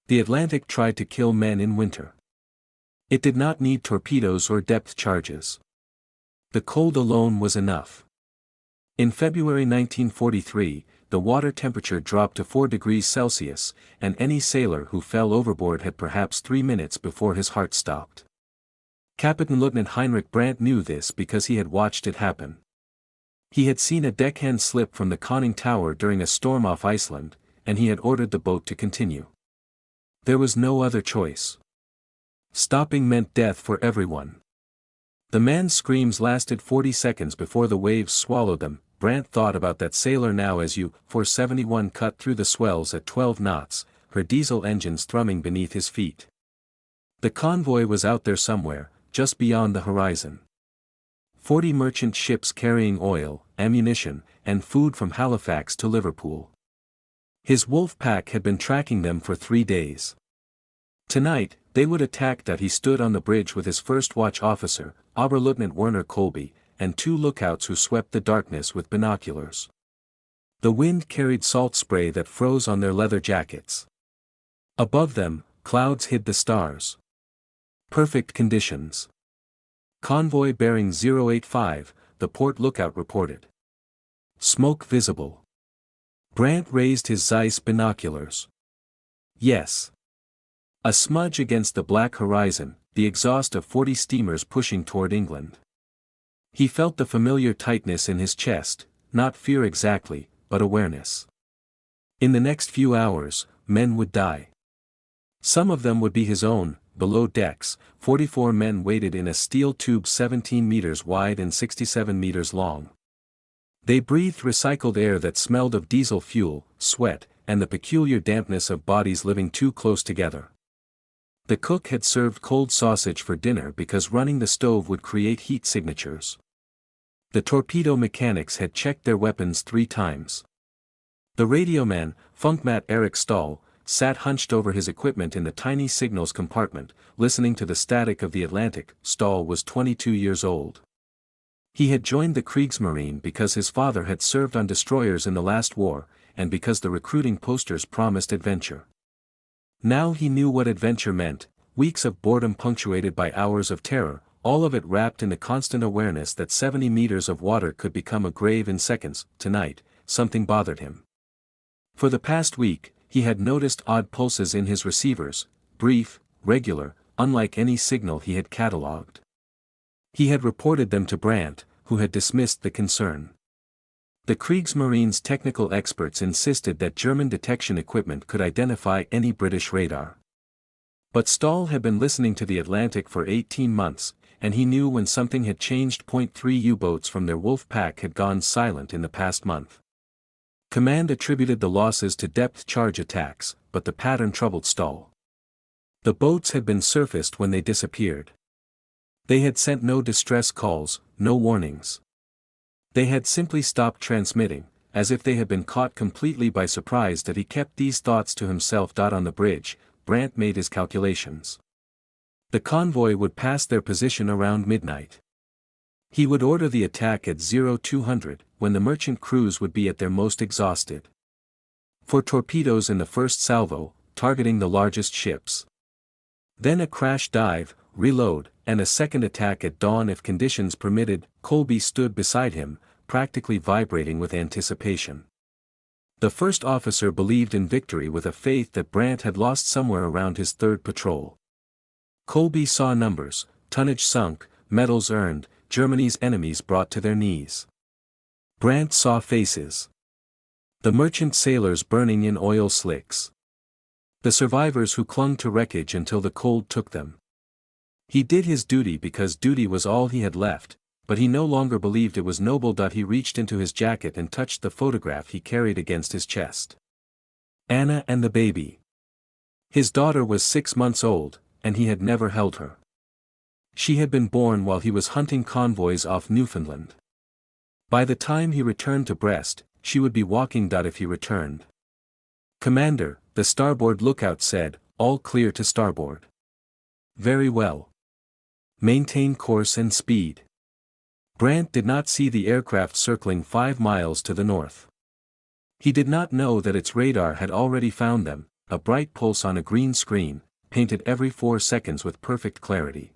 The Atlantic tried to kill men in winter. It did not need torpedoes or depth charges. The cold alone was enough. In February 1943, the water temperature dropped to 4 degrees Celsius, and any sailor who fell overboard had perhaps 3 minutes before his heart stopped. Captain Lieutenant Heinrich Brandt knew this because he had watched it happen. He had seen a deckhand slip from the conning tower during a storm off Iceland, and he had ordered the boat to continue. There was no other choice. Stopping meant death for everyone. The man's screams lasted 40 seconds before the waves swallowed them. Brandt thought about that sailor now as U-471 cut through the swells at 12 knots, her diesel engines thrumming beneath his feet. The convoy was out there somewhere, just beyond the horizon. 40 merchant ships carrying oil, ammunition, and food from Halifax to Liverpool. His wolf pack had been tracking them for 3 days. Tonight, they would attack. That he stood on the bridge with his first watch officer, Oberleutnant Werner Kolbe, and 2 lookouts who swept the darkness with binoculars. The wind carried salt spray that froze on their leather jackets. Above them, clouds hid the stars. Perfect conditions. Convoy bearing 085, the port lookout reported. Smoke visible. Brandt raised his Zeiss binoculars. Yes. A smudge against the black horizon, the exhaust of 40 steamers pushing toward England. He felt the familiar tightness in his chest, not fear exactly, but awareness. In the next few hours, men would die. Some of them would be his own. Below decks, 44 men waited in a steel tube 17 meters wide and 67 meters long. They breathed recycled air that smelled of diesel fuel, sweat, and the peculiar dampness of bodies living too close together. The cook had served cold sausage for dinner because running the stove would create heat signatures. The torpedo mechanics had checked their weapons 3 times. The radioman, Funkmat Eric Stahl, sat hunched over his equipment in the tiny signals compartment, listening to the static of the Atlantic. Stahl was 22 years old. He had joined the Kriegsmarine because his father had served on destroyers in the last war, and because the recruiting posters promised adventure. Now he knew what adventure meant: weeks of boredom punctuated by hours of terror, all of it wrapped in the constant awareness that 70 meters of water could become a grave in seconds. Tonight, something bothered him. For the past week, he had noticed odd pulses in his receivers, brief, regular, unlike any signal he had catalogued. He had reported them to Brandt, who had dismissed the concern. The Kriegsmarine's technical experts insisted that German detection equipment could identify any British radar. But Stahl had been listening to the Atlantic for 18 months, and he knew when something had changed. 3 U-boats from their wolf pack had gone silent in the past month. Command attributed the losses to depth charge attacks, but the pattern troubled Stahl. The boats had been surfaced when they disappeared. They had sent no distress calls, no warnings. They had simply stopped transmitting, as if they had been caught completely by surprise. That he kept these thoughts to himself. On the bridge, Brandt made his calculations. The convoy would pass their position around midnight. He would order the attack at 0200, when the merchant crews would be at their most exhausted. 4 torpedoes in the first salvo, targeting the largest ships. Then a crash dive, reload, and a second attack at dawn if conditions permitted. Kolbe stood beside him, practically vibrating with anticipation. The first officer believed in victory with a faith that Brandt had lost somewhere around his 3rd patrol. Kolbe saw numbers, tonnage sunk, medals earned, Germany's enemies brought to their knees. Brandt saw faces. The merchant sailors burning in oil slicks. The survivors who clung to wreckage until the cold took them. He did his duty because duty was all he had left, but he no longer believed it was noble. He reached into his jacket and touched the photograph he carried against his chest. Anna and the baby. His daughter was 6 months old, and he had never held her. She had been born while he was hunting convoys off Newfoundland. By the time he returned to Brest, she would be walking. If he returned. Commander, the starboard lookout said, all clear to starboard. Very well. Maintain course and speed. Brandt did not see the aircraft circling 5 miles to the north. He did not know that its radar had already found them, a bright pulse on a green screen, painted every 4 seconds with perfect clarity.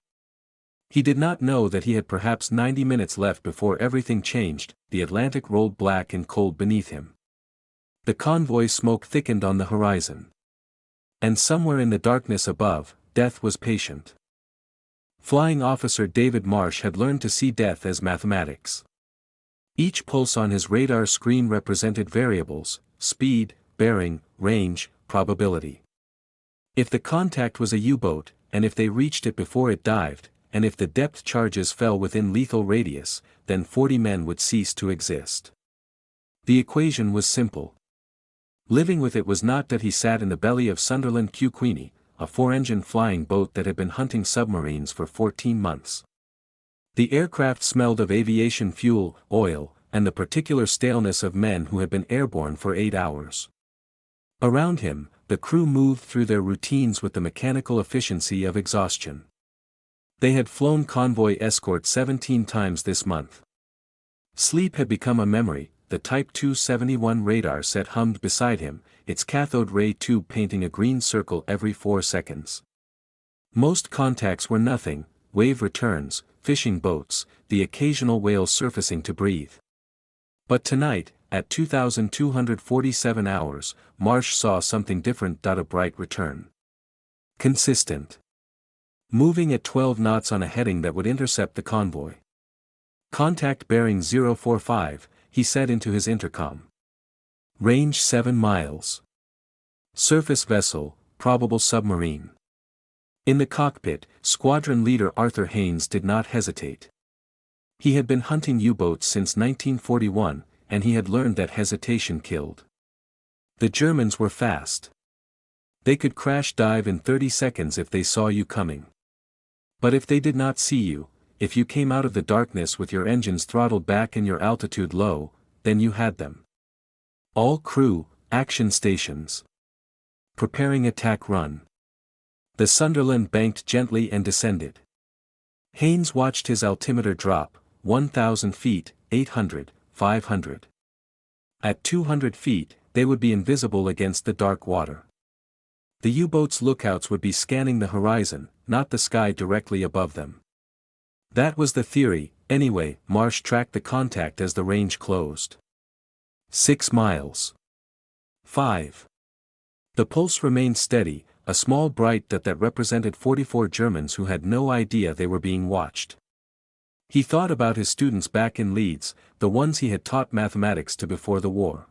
He did not know that he had perhaps 90 minutes left before everything changed. The Atlantic rolled black and cold beneath him. The convoy smoke thickened on the horizon. And somewhere in the darkness above, death was patient. Flying Officer David Marsh had learned to see death as mathematics. Each pulse on his radar screen represented variables: speed, bearing, range, probability. If the contact was a U-boat, and if they reached it before it dived, and if the depth charges fell within lethal radius, then 40 men would cease to exist. The equation was simple. Living with it was not that he sat in the belly of Sunderland Q Queenie, a 4-engine flying boat that had been hunting submarines for 14 months. The aircraft smelled of aviation fuel, oil, and the particular staleness of men who had been airborne for 8 hours. Around him, the crew moved through their routines with the mechanical efficiency of exhaustion. They had flown convoy escort 17 times this month. Sleep had become a memory. The Type 271 radar set hummed beside him, its cathode ray tube painting a green circle every 4 seconds. Most contacts were nothing: wave returns, fishing boats, the occasional whale surfacing to breathe. But tonight, at 2,247 hours, Marsh saw something different. A bright return. Consistent. Moving at 12 knots on a heading that would intercept the convoy. Contact bearing 045, he said into his intercom. Range 7 miles. Surface vessel, probable submarine. In the cockpit, squadron leader Arthur Haynes did not hesitate. He had been hunting U-boats since 1941, and he had learned that hesitation killed. The Germans were fast. They could crash dive in 30 seconds if they saw you coming. But if they did not see you, if you came out of the darkness with your engines throttled back and your altitude low, then you had them. All crew, action stations. Preparing attack run. The Sunderland banked gently and descended. Haynes watched his altimeter drop: 1,000 feet, 800, 500. At 200 feet, they would be invisible against the dark water. The U-boat's lookouts would be scanning the horizon, not the sky directly above them. That was the theory. Anyway. Marsh tracked the contact as the range closed. 6 miles. 5. The pulse remained steady, a small bright dot that represented 44 Germans who had no idea they were being watched. He thought about his students back in Leeds, the ones he had taught mathematics to before the war.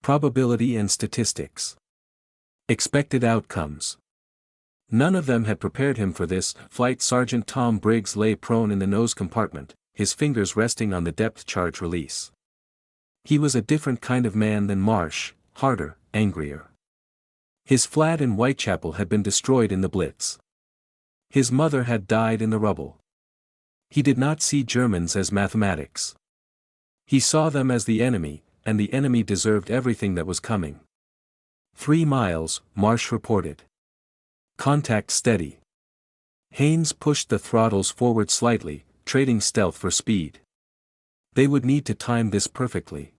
Probability and statistics. Expected outcomes. None of them had prepared him for this. Flight Sergeant Tom Briggs lay prone in the nose compartment, his fingers resting on the depth charge release. He was a different kind of man than Marsh, harder, angrier. His flat in Whitechapel had been destroyed in the Blitz. His mother had died in the rubble. He did not see Germans as mathematics. He saw them as the enemy, and the enemy deserved everything that was coming. 3 miles, Marsh reported. Contact steady. Haynes pushed the throttles forward slightly, trading stealth for speed. They would need to time this perfectly.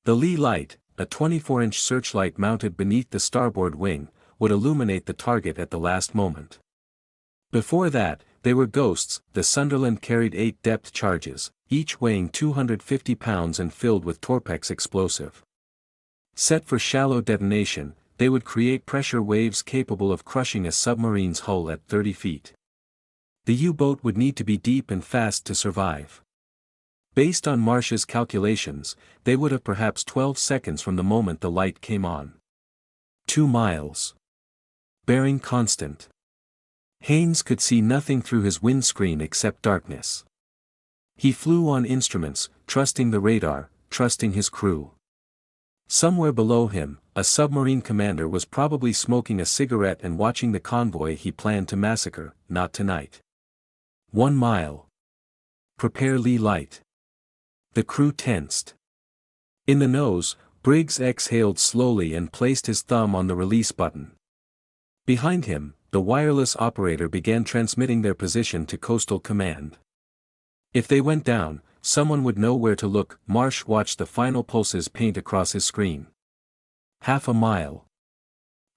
The lee light, a 24-inch searchlight mounted beneath the starboard wing, would illuminate the target at the last moment. Before that, they were ghosts. The Sunderland carried 8 depth charges, each weighing 250 pounds and filled with Torpex explosive. Set for shallow detonation, they would create pressure waves capable of crushing a submarine's hull at 30 feet. The U-boat would need to be deep and fast to survive. Based on Marsh's calculations, they would have perhaps 12 seconds from the moment the light came on. 2 miles. Bearing constant. Haynes could see nothing through his windscreen except darkness. He flew on instruments, trusting the radar, trusting his crew. Somewhere below him, a submarine commander was probably smoking a cigarette and watching the convoy he planned to massacre. Not tonight. 1 mile. Prepare lee light. The crew tensed. In the nose, Briggs exhaled slowly and placed his thumb on the release button. Behind him, the wireless operator began transmitting their position to Coastal Command. If they went down, someone would know where to look. Marsh watched the final pulses paint across his screen. 1/2 mile.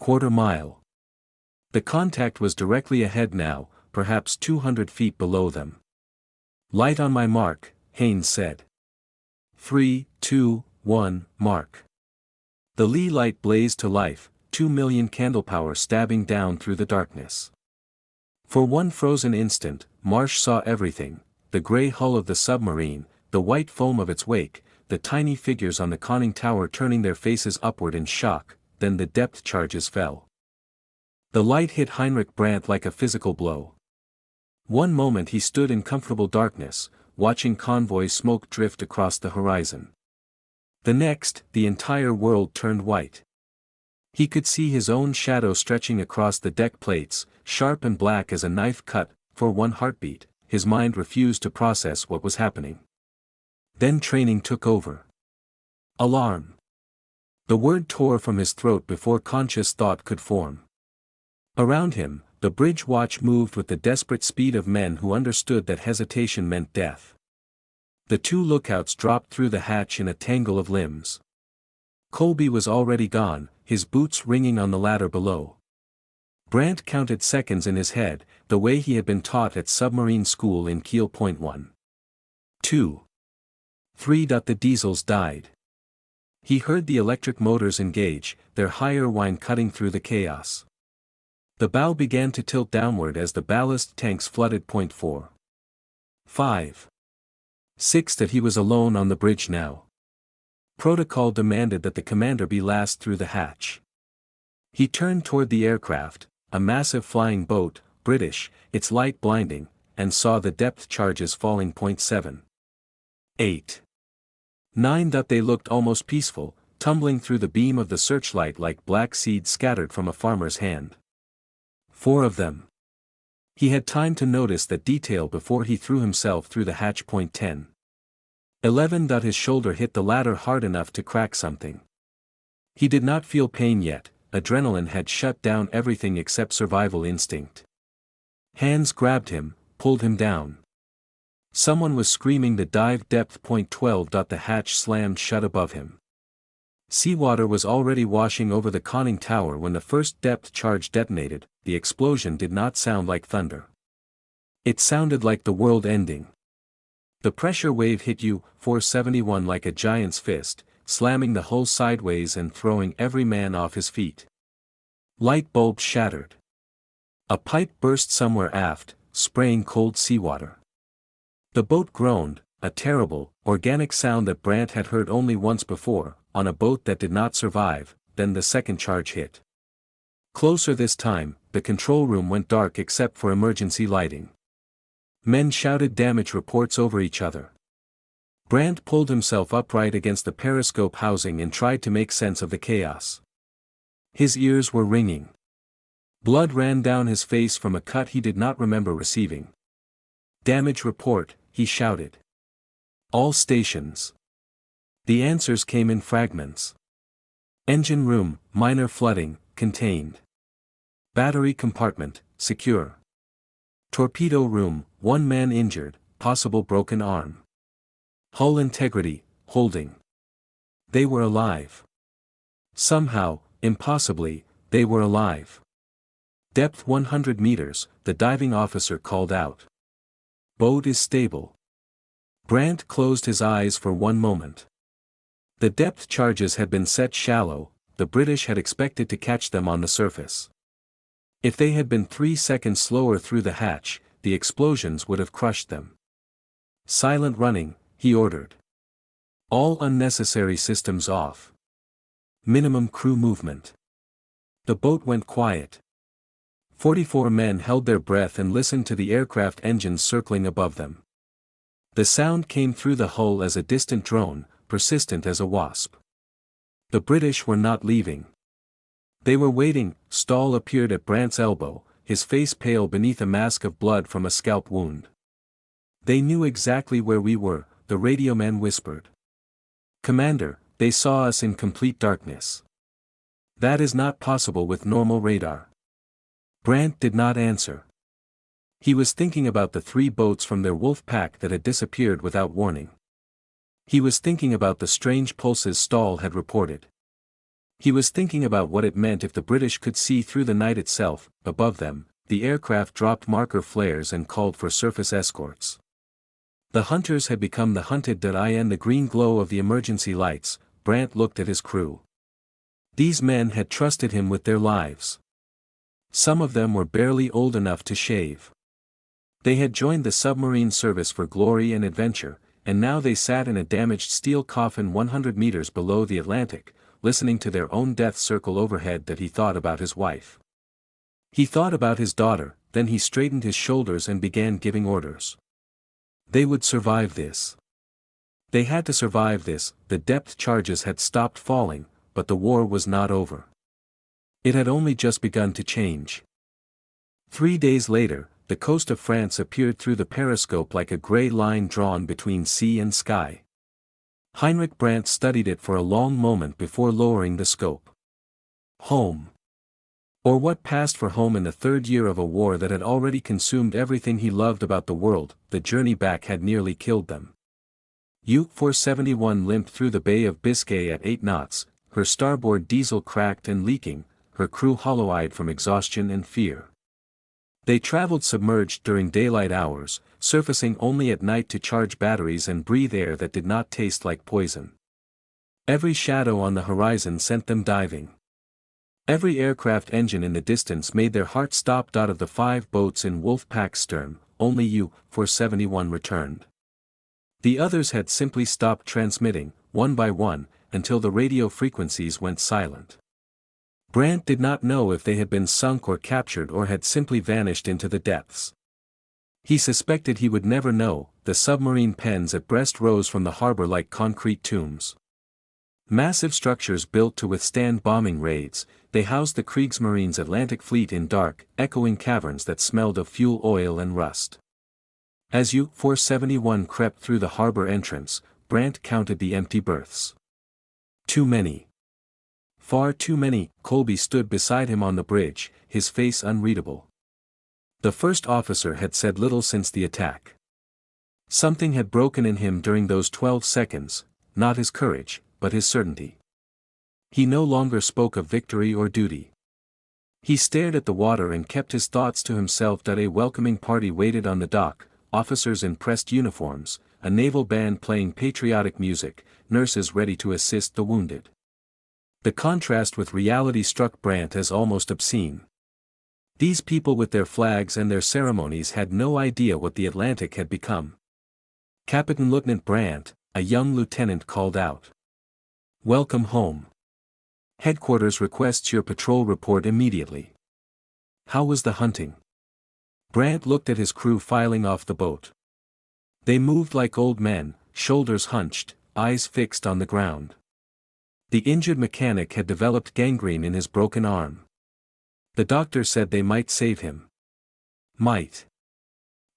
Quarter mile. The contact was directly ahead now, perhaps 200 feet below them. Light on my mark, Haynes said. 3, 2, 1, mark. The Lee light blazed to life, 2 million candle power stabbing down through the darkness. For one frozen instant, Marsh saw everything: the gray hull of the submarine, the white foam of its wake, the tiny figures on the conning tower turning their faces upward in shock. Then the depth charges fell. The light hit Heinrich Brandt like a physical blow. One moment he stood in comfortable darkness, watching convoy smoke drift across the horizon. The next, the entire world turned white. He could see his own shadow stretching across the deck plates, sharp and black as a knife cut. For one heartbeat, his mind refused to process what was happening. Then training took over. Alarm. The word tore from his throat before conscious thought could form. Around him, the bridge watch moved with the desperate speed of men who understood that hesitation meant death. The two lookouts dropped through the hatch in a tangle of limbs. Colby was already gone, his boots ringing on the ladder below. Brandt counted seconds in his head, the way he had been taught at submarine school in Kiel. 1. 2. 3. The diesels died. He heard the electric motors engage, their higher whine cutting through the chaos. The bow began to tilt downward as the ballast tanks flooded. 4. 5. 6. That he was alone on the bridge now. Protocol demanded that the commander be last through the hatch. He turned toward the aircraft, a massive flying boat, British, its light blinding, and saw the depth charges falling. 7. 8. 9. They looked almost peaceful, tumbling through the beam of the searchlight like black seeds scattered from a farmer's hand. 4 of them. He had time to notice that detail before he threw himself through the hatch. 10. 11. His shoulder hit the ladder hard enough to crack something. He did not feel pain yet, adrenaline had shut down everything except survival instinct. Hands grabbed him, pulled him down. Someone was screaming the dive depth. 12. The hatch slammed shut above him. Seawater was already washing over the conning tower when the first depth charge detonated. The explosion did not sound like thunder. It sounded like the world ending. The pressure wave hit U-471 like a giant's fist, slamming the hull sideways and throwing every man off his feet. Light bulbs shattered. A pipe burst somewhere aft, spraying cold seawater. The boat groaned, a terrible, organic sound that Brandt had heard only once before, on a boat that did not survive. Then the second charge hit. Closer this time, the control room went dark except for emergency lighting. Men shouted damage reports over each other. Brandt pulled himself upright against the periscope housing and tried to make sense of the chaos. His ears were ringing. Blood ran down his face from a cut he did not remember receiving. Damage report, he shouted. All stations. The answers came in fragments. Engine room, minor flooding, contained. Battery compartment, secure. Torpedo room, 1 man injured, possible broken arm. Hull integrity, holding. They were alive. Somehow, impossibly, they were alive. Depth 100 meters, the diving officer called out. Boat is stable. Brandt closed his eyes for one moment. The depth charges had been set shallow, the British had expected to catch them on the surface. If they had been 3 seconds slower through the hatch, the explosions would have crushed them. Silent running, he ordered. All unnecessary systems off. Minimum crew movement. The boat went quiet. 44 men held their breath and listened to the aircraft engines circling above them. The sound came through the hull as a distant drone, persistent as a wasp. The British were not leaving. They were waiting. Stahl appeared at Brandt's elbow, his face pale beneath a mask of blood from a scalp wound. They knew exactly where we were, the radioman whispered. Commander, they saw us in complete darkness. That is not possible with normal radar. Brandt did not answer. He was thinking about the 3 boats from their wolf pack that had disappeared without warning. He was thinking about the strange pulses Stahl had reported. He was thinking about what it meant if the British could see through the night itself. Above them, the aircraft dropped marker flares and called for surface escorts. The hunters had become the hunted. In the green glow of the emergency lights, Brant looked at his crew. These men had trusted him with their lives. Some of them were barely old enough to shave. They had joined the submarine service for glory and adventure, and now they sat in a damaged steel coffin 100 meters below the Atlantic, listening to their own death circle overhead. That he thought about his wife. He thought about his daughter, then he straightened his shoulders and began giving orders. They would survive this. They had to survive this. The depth charges had stopped falling, but the war was not over. It had only just begun to change. 3 days later, the coast of France appeared through the periscope like a gray line drawn between sea and sky. Heinrich Brandt studied it for a long moment before lowering the scope. Home. Or what passed for home in the third year of a war that had already consumed everything he loved about the world. The journey back had nearly killed them. U-471 limped through the Bay of Biscay at 8 knots, her starboard diesel cracked and leaking, her crew hollow-eyed from exhaustion and fear. They traveled submerged during daylight hours, surfacing only at night to charge batteries and breathe air that did not taste like poison. Every shadow on the horizon sent them diving. Every aircraft engine in the distance made their hearts stop. Of the 5 boats in Wolfpack's stern, only U-471 returned. The others had simply stopped transmitting, one by one, until the radio frequencies went silent. Brandt did not know if they had been sunk or captured or had simply vanished into the depths. He suspected he would never know. The submarine pens at Brest rose from the harbor like concrete tombs. Massive structures built to withstand bombing raids, they housed the Kriegsmarine's Atlantic fleet in dark, echoing caverns that smelled of fuel oil and rust. As U-471 crept through the harbor entrance, Brandt counted the empty berths. Too many. Far too many. Colby stood beside him on the bridge, his face unreadable. The first officer had said little since the attack. Something had broken in him during those 12 seconds, not his courage, but his certainty. He no longer spoke of victory or duty. He stared at the water and kept his thoughts to himself. A welcoming party waited on the dock, officers in pressed uniforms, a naval band playing patriotic music, nurses ready to assist the wounded. The contrast with reality struck Brandt as almost obscene. These people with their flags and their ceremonies had no idea what the Atlantic had become. Captain Lieutenant Brandt, a young lieutenant, called out. "Welcome home. Headquarters requests your patrol report immediately." How was the hunting? Brandt looked at his crew filing off the boat. They moved like old men, shoulders hunched, eyes fixed on the ground. The injured mechanic had developed gangrene in his broken arm. The doctor said they might save him. Might.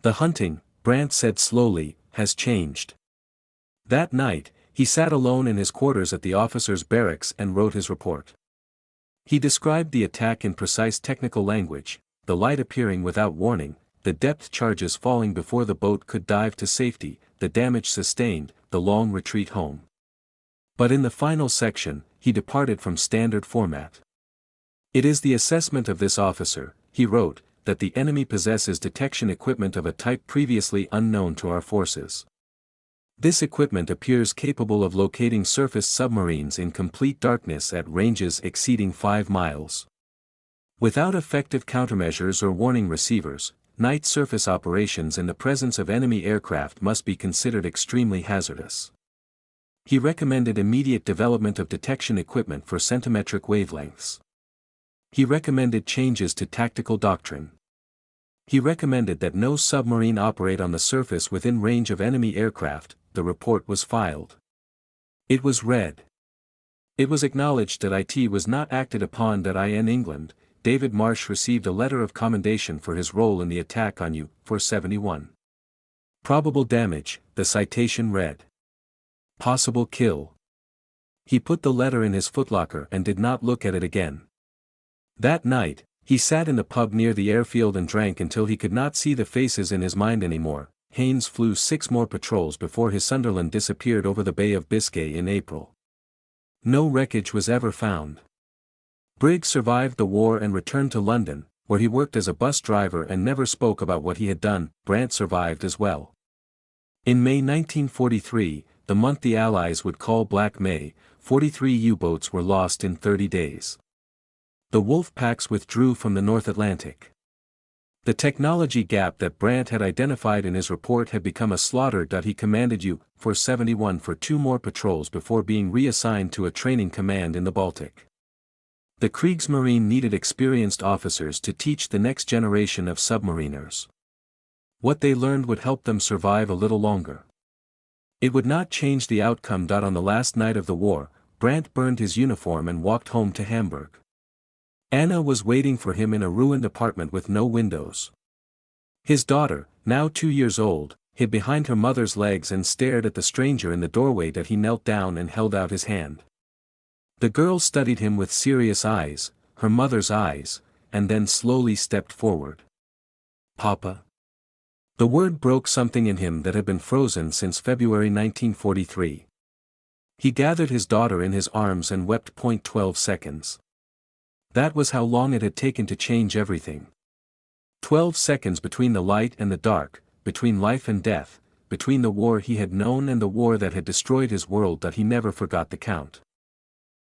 The hunting, Brandt said slowly, has changed. That night, he sat alone in his quarters at the officers' barracks and wrote his report. He described the attack in precise technical language, the light appearing without warning, the depth charges falling before the boat could dive to safety, the damage sustained, the long retreat home. But in the final section, he departed from standard format. "It is the assessment of this officer," he wrote, "that the enemy possesses detection equipment of a type previously unknown to our forces. This equipment appears capable of locating surface submarines in complete darkness at ranges exceeding 5 miles. Without effective countermeasures or warning receivers, night surface operations in the presence of enemy aircraft must be considered extremely hazardous." He recommended immediate development of detection equipment for centimetric wavelengths. He recommended changes to tactical doctrine. He recommended that no submarine operate on the surface within range of enemy aircraft. The report was filed. It was read. It was acknowledged that it was not acted upon. In England, David Marsh received a letter of commendation for his role in the attack on U-471. Probable damage, the citation read. Possible kill. He put the letter in his footlocker and did not look at it again. That night, he sat in the pub near the airfield and drank until he could not see the faces in his mind anymore. Haynes flew 6 more patrols before his Sunderland disappeared over the Bay of Biscay in April. No wreckage was ever found. Briggs survived the war and returned to London, where he worked as a bus driver and never spoke about what he had done. Brandt survived as well. In May 1943, the month the Allies would call Black May, 43 U-boats were lost in 30 days. The wolf packs withdrew from the North Atlantic. The technology gap that Brandt had identified in his report had become a slaughter. He commanded U-471 for 2 more patrols before being reassigned to a training command in the Baltic. The Kriegsmarine needed experienced officers to teach the next generation of submariners. What they learned would help them survive a little longer. It would not change the outcome. On the last night of the war, Brandt burned his uniform and walked home to Hamburg. Anna was waiting for him in a ruined apartment with no windows. His daughter, now 2 years old, hid behind her mother's legs and stared at the stranger in the doorway. He knelt down and held out his hand. The girl studied him with serious eyes, her mother's eyes, and then slowly stepped forward. "Papa?" The word broke something in him that had been frozen since February 1943. He gathered his daughter in his arms and wept. 12 seconds. That was how long it had taken to change everything. 12 seconds between the light and the dark, between life and death, between the war he had known and the war that had destroyed his world. He never forgot the count.